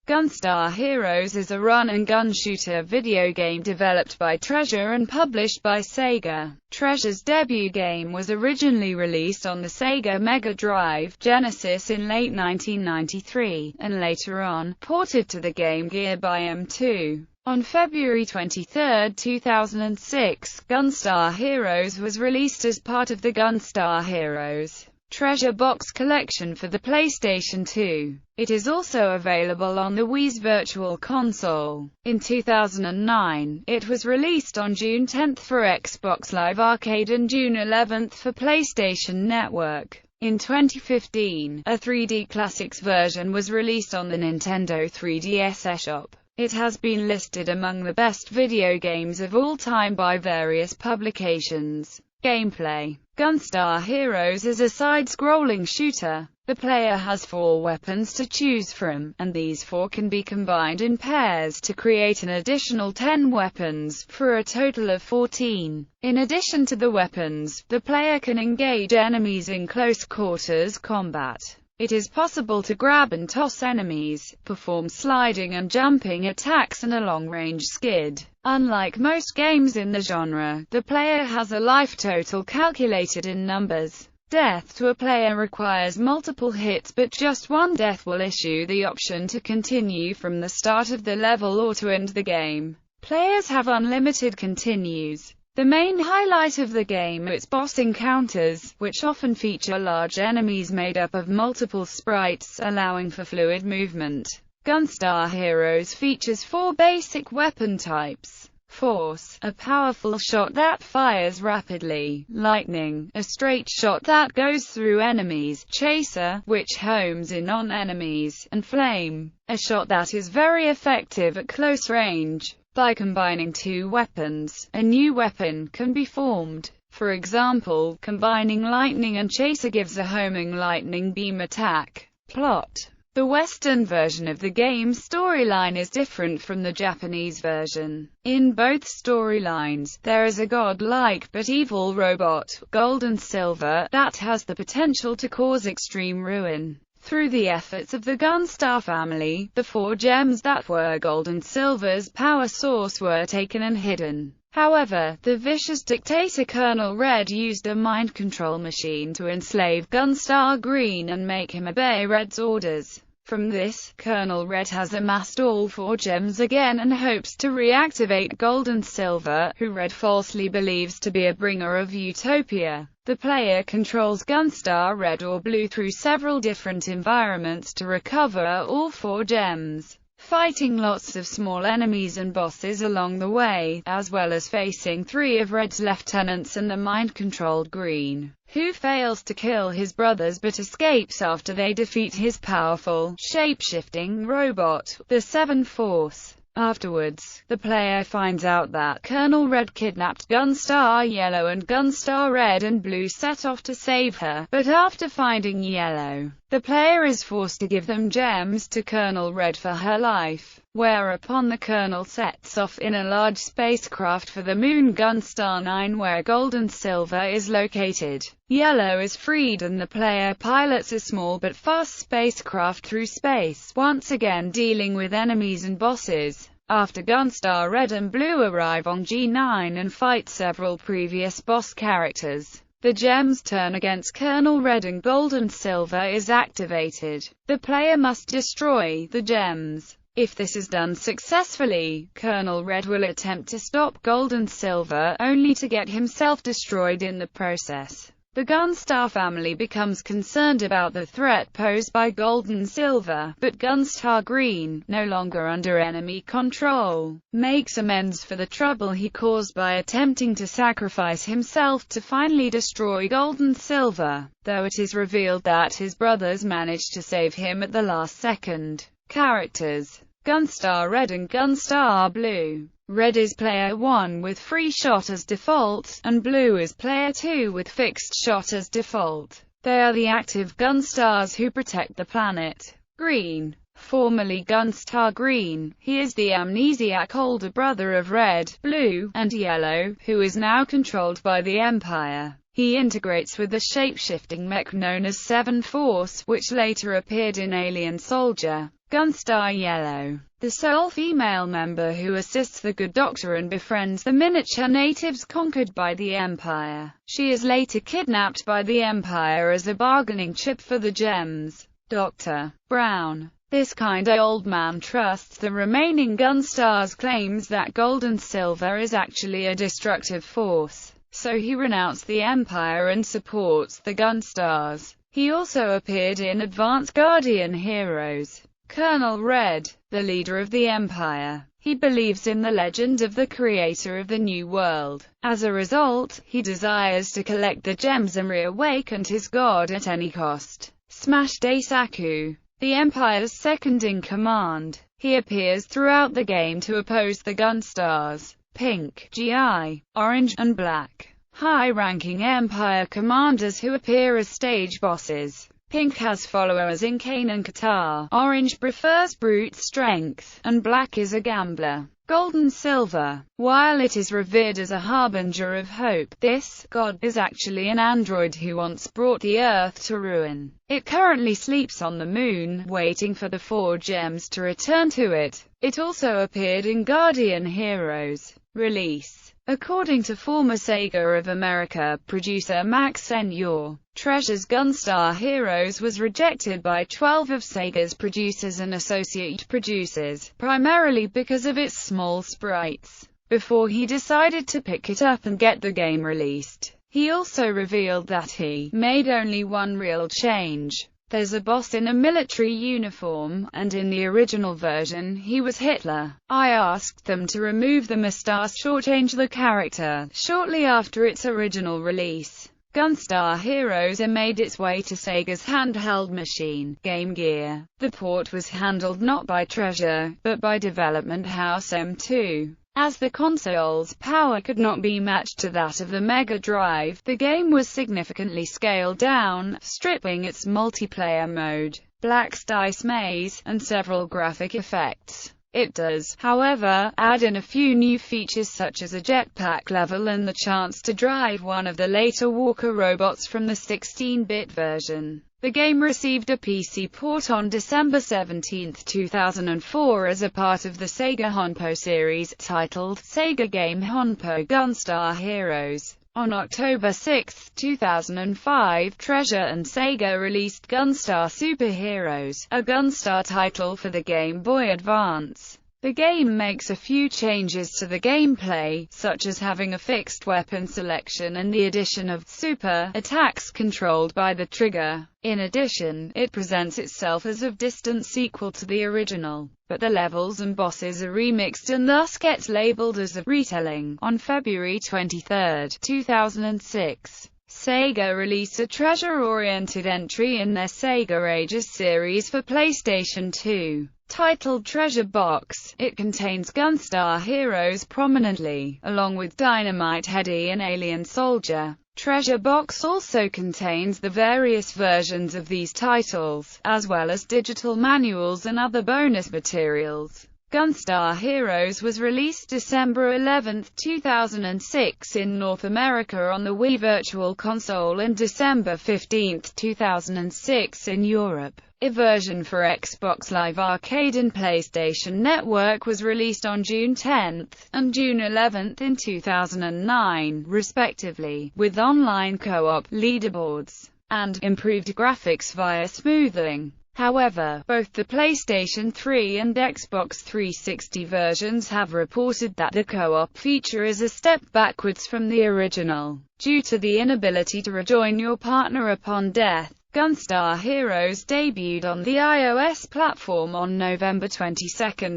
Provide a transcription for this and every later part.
Gunstar Heroes is a run-and-gun shooter video game developed by Treasure and published by Sega. Treasure's debut game was originally released on the Sega Mega Drive Genesis in late 1993, and later on, ported to the Game Gear by M2. On February 23, 2006, Gunstar Heroes was released as part of the Gunstar Heroes Treasure Box collection for the PlayStation 2. It is also available on the Wii's Virtual Console. In 2009, it was released on June 10 for Xbox Live Arcade and June 11 for PlayStation Network. In 2015, a 3D Classics version was released on the Nintendo 3DS eShop. It has been listed among the best video games of all time by various publications. Gameplay. Gunstar Heroes is a side-scrolling shooter. The player has 4 weapons to choose from, and these 4 can be combined in pairs to create an additional 10 weapons, for a total of 14. In addition to the weapons, the player can engage enemies in close quarters combat. It is possible to grab and toss enemies, perform sliding and jumping attacks and a long-range skid. Unlike most games in the genre, the player has a life total calculated in numbers. Death to a player requires multiple hits, but just one death will issue the option to continue from the start of the level or to end the game. Players have unlimited continues. The main highlight of the game is its boss encounters, which often feature large enemies made up of multiple sprites, allowing for fluid movement. Gunstar Heroes features 4 basic weapon types. Force, a powerful shot that fires rapidly. Lightning, a straight shot that goes through enemies. Chaser, which homes in on enemies. And Flame, a shot that is very effective at close range. By combining 2 weapons, a new weapon can be formed. For example, combining Lightning and Chaser gives a homing lightning beam attack. Plot. The Western version of the game's storyline is different from the Japanese version. In both storylines, there is a godlike but evil robot, Gold and Silver, that has the potential to cause extreme ruin. Through the efforts of the Gunstar family, the 4 gems that were Gold and Silver's power source were taken and hidden. However, the vicious dictator Colonel Red used a mind control machine to enslave Gunstar Green and make him obey Red's orders. From this, Colonel Red has amassed all 4 gems again and hopes to reactivate Gold and Silver, who Red falsely believes to be a bringer of utopia. The player controls Gunstar Red or Blue through several different environments to recover all 4 gems, fighting lots of small enemies and bosses along the way, as well as facing 3 of Red's lieutenants and the mind-controlled Green, who fails to kill his brothers but escapes after they defeat his powerful, shape-shifting robot, the Seven Force. Afterwards, the player finds out that Colonel Red kidnapped Gunstar Yellow and Gunstar Red and Blue set off to save her, but after finding Yellow, the player is forced to give them gems to Colonel Red for her life, whereupon the Colonel sets off in a large spacecraft for the moon Gunstar 9 where Gold and Silver is located. Yellow is freed and the player pilots a small but fast spacecraft through space, once again dealing with enemies and bosses. After Gunstar Red and Blue arrive on G9 and fight several previous boss characters, the gems turn against Colonel Red and Gold and Silver is activated. The player must destroy the gems. If this is done successfully, Colonel Red will attempt to stop Gold and Silver, only to get himself destroyed in the process. The Gunstar family becomes concerned about the threat posed by Gold and Silver, but Gunstar Green, no longer under enemy control, makes amends for the trouble he caused by attempting to sacrifice himself to finally destroy Gold and Silver, though it is revealed that his brothers managed to save him at the last second. Characters. Gunstar Red and Gunstar Blue. Red is player 1 with free shot as default, and Blue is player 2 with fixed shot as default. They are the active Gunstars who protect the planet. Green. Formerly Gunstar Green, he is the amnesiac older brother of Red, Blue, and Yellow, who is now controlled by the Empire. He integrates with the shape-shifting mech known as Seven Force, which later appeared in Alien Soldier. Gunstar Yellow, the sole female member who assists the Good Doctor and befriends the miniature natives conquered by the Empire. She is later kidnapped by the Empire as a bargaining chip for the gems. Dr. Brown, this kinda old man, trusts the remaining Gunstars, claims that gold and silver is actually a destructive force, so he renounced the Empire and supports the Gunstars. He also appeared in Advance Guardian Heroes. Colonel Red, the leader of the Empire, he believes in the legend of the creator of the New World. As a result, he desires to collect the gems and reawaken his god at any cost. Smash Daisaku, the Empire's second-in-command, he appears throughout the game to oppose the Gunstars. Pink, GI, Orange, and Black, high-ranking Empire commanders who appear as stage bosses. Pink has followers in Kane and Qatar, Orange prefers brute strength, and Black is a gambler. Gold and silver. While it is revered as a harbinger of hope, this god is actually an android who once brought the Earth to ruin. It currently sleeps on the moon, waiting for the 4 gems to return to it. It also appeared in Guardian Heroes. Release. According to former Sega of America producer Max Senior, Treasure's Gunstar Heroes was rejected by 12 of Sega's producers and associate producers, primarily because of its small sprites. Before he decided to pick it up and get the game released, he also revealed that he made only one real change. There's a boss in a military uniform, and in the original version he was Hitler. I asked them to remove the mustache or change the character. Shortly after its original release, Gunstar Heroes made its way to Sega's handheld machine, Game Gear. The port was handled not by Treasure, but by development house M2. As the console's power could not be matched to that of the Mega Drive, the game was significantly scaled down, stripping its multiplayer mode, Black's Dice Maze, and several graphic effects. It does, however, add in a few new features such as a jetpack level and the chance to drive one of the later Walker robots from the 16-bit version. The game received a PC port on December 17, 2004 as a part of the Sega Honpo series, titled Sega Game Honpo Gunstar Heroes. On October 6, 2005, Treasure and Sega released Gunstar Super Heroes, a Gunstar title for the Game Boy Advance. The game makes a few changes to the gameplay, such as having a fixed weapon selection and the addition of super attacks controlled by the trigger. In addition, it presents itself as of distance equal to the original, but the levels and bosses are remixed and thus gets labeled as a retelling. On February 23, 2006, Sega released a treasure-oriented entry in their Sega Ages series for PlayStation 2. Titled Treasure Box, it contains Gunstar Heroes prominently, along with Dynamite Headdy and Alien Soldier. Treasure Box also contains the various versions of these titles, as well as digital manuals and other bonus materials. Gunstar Heroes was released December 11, 2006 in North America on the Wii Virtual Console and December 15, 2006 in Europe. A version for Xbox Live Arcade and PlayStation Network was released on June 10 and June 11 in 2009, respectively, with online co-op, leaderboards, and improved graphics via smoothing. However, both the PlayStation 3 and Xbox 360 versions have reported that the co-op feature is a step backwards from the original, due to the inability to rejoin your partner upon death. Gunstar Heroes debuted on the iOS platform on November 22,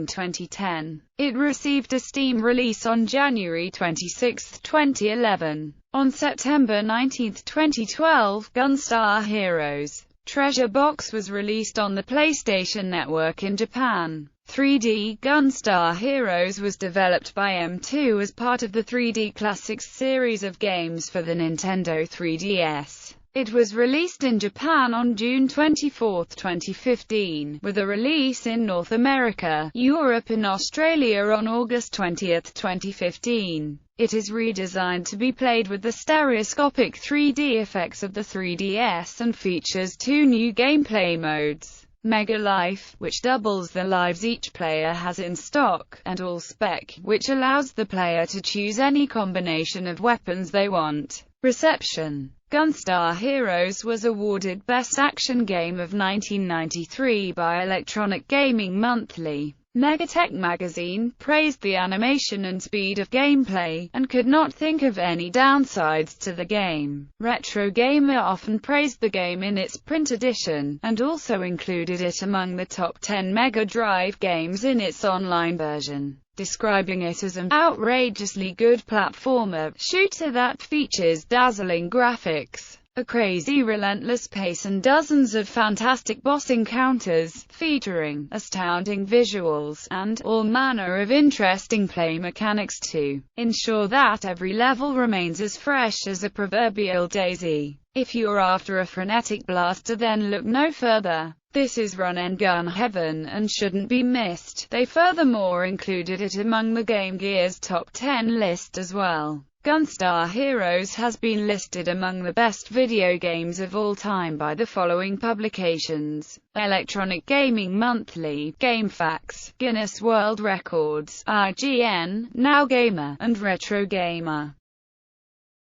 2010. It received a Steam release on January 26, 2011. On September 19, 2012, Gunstar Heroes Treasure Box was released on the PlayStation Network in Japan. 3D Gunstar Heroes was developed by M2 as part of the 3D Classics series of games for the Nintendo 3DS. It was released in Japan on June 24, 2015, with a release in North America, Europe and Australia on August 20, 2015. It is redesigned to be played with the stereoscopic 3D effects of the 3DS and features 2 new gameplay modes. Mega Life, which doubles the lives each player has in stock, and All Spec, which allows the player to choose any combination of weapons they want. Reception. Gunstar Heroes was awarded Best Action Game of 1993 by Electronic Gaming Monthly. Megatech magazine praised the animation and speed of gameplay, and could not think of any downsides to the game. Retro Gamer often praised the game in its print edition, and also included it among the top 10 Mega Drive games in its online version, describing it as an outrageously good platformer shooter that features dazzling graphics, a crazy relentless pace and dozens of fantastic boss encounters, featuring astounding visuals, and all manner of interesting play mechanics to ensure that every level remains as fresh as a proverbial daisy. If you're after a frenetic blaster, then look no further. This is run and gun heaven, and shouldn't be missed. They furthermore included it among the Game Gear's top 10 list as well. Gunstar Heroes has been listed among the best video games of all time by the following publications: Electronic Gaming Monthly, GameFAQs, Guinness World Records, IGN, Now Gamer, and Retro Gamer.